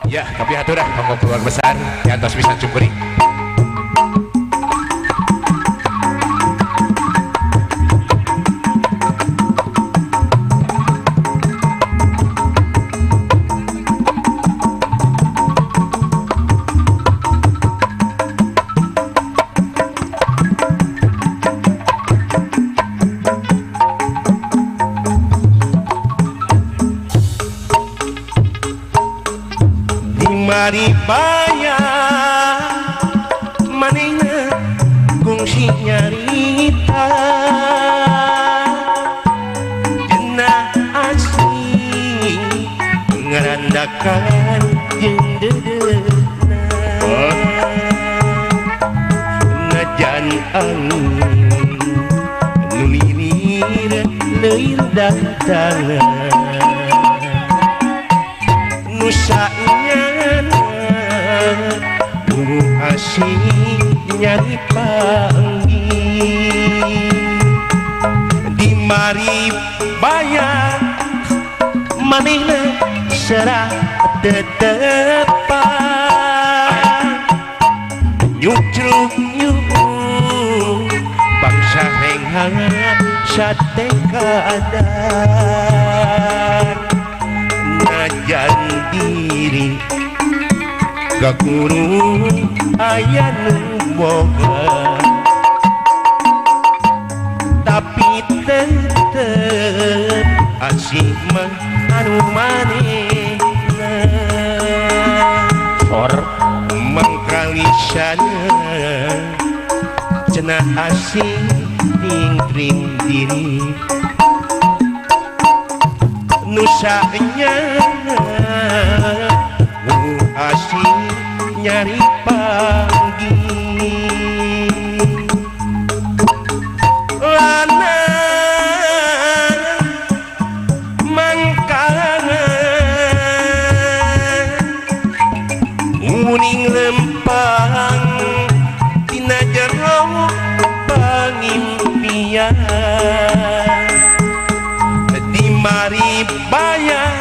Ya, tapi atuh dah monggo keluar besar ngantos bisa cukuri. Mari bayar manehna kungsi nyarita dina asli ngarandakan jeung dedeuna najan angin nu lilir leuir datangan nu asih nyari panggil di mari bayar manehna serah tetepan nyucruk nyuk bangsa renghangat sate kadar najan diri gakurung aya nu boga tapi tetep asih mah anu manehna or mangkalisana cenah asih tingkring diri nu saenyana asih nyari panggil lanang mangkangan uning lempang tina jero pangimpian di mari bayar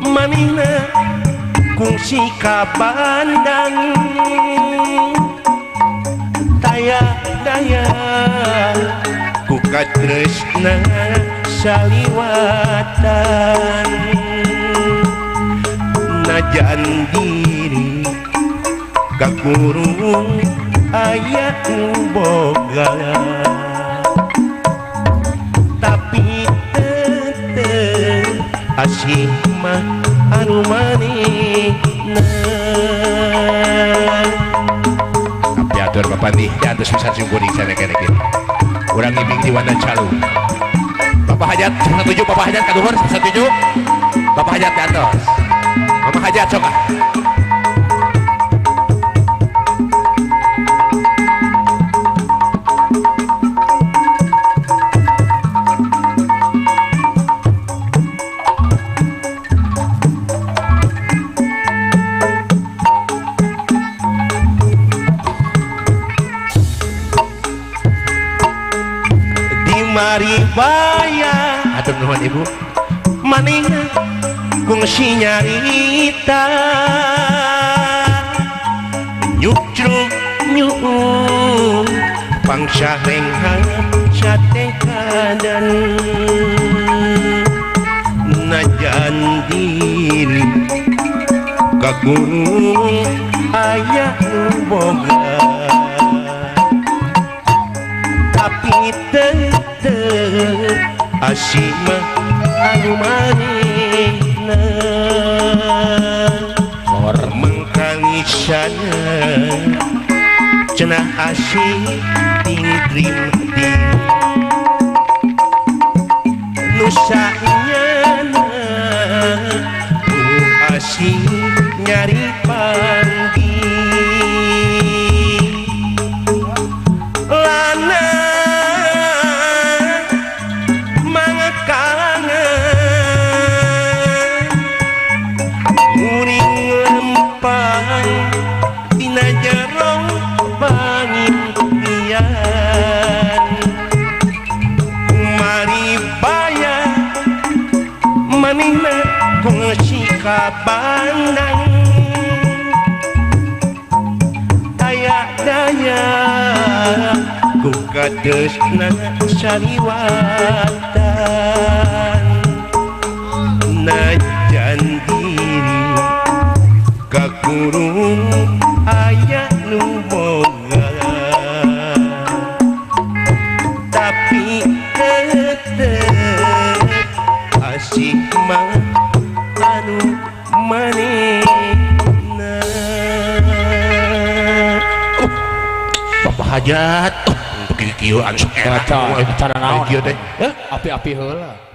manehna kungsi kabandang taya daya ku katresna saliwatan najan diri gakurung aya nu boga tapi tetep asih mah anu manehna Tapi atur Bapak nih diantos bisa syukuring sana kene kieu urang ngibing di Wanda Calu Bapak Hajat 17 Bapak Hajat kaduhur 17 Bapak Hajat diantos Mama Hajat sok ah mari bayar atur nuhun Ibu manehna kungsi nyarita nyucruk nyuk pangsa renghangat sate kadan najan diri kakurung aya nu boga tapi tetep asih mah anu manehna or mangkalisana cenah asih tingkring nu saenyana asih nyari panggil tina jero pangimpian mari bayar manehna kungsi kabandang daya ku kadesna sariwatan najan diri kakurung aya nu boga tapi tetep asik mah anu manehna. Bapak hajat kieu anu sok enak Cara naon? kieu teh Api-api heula.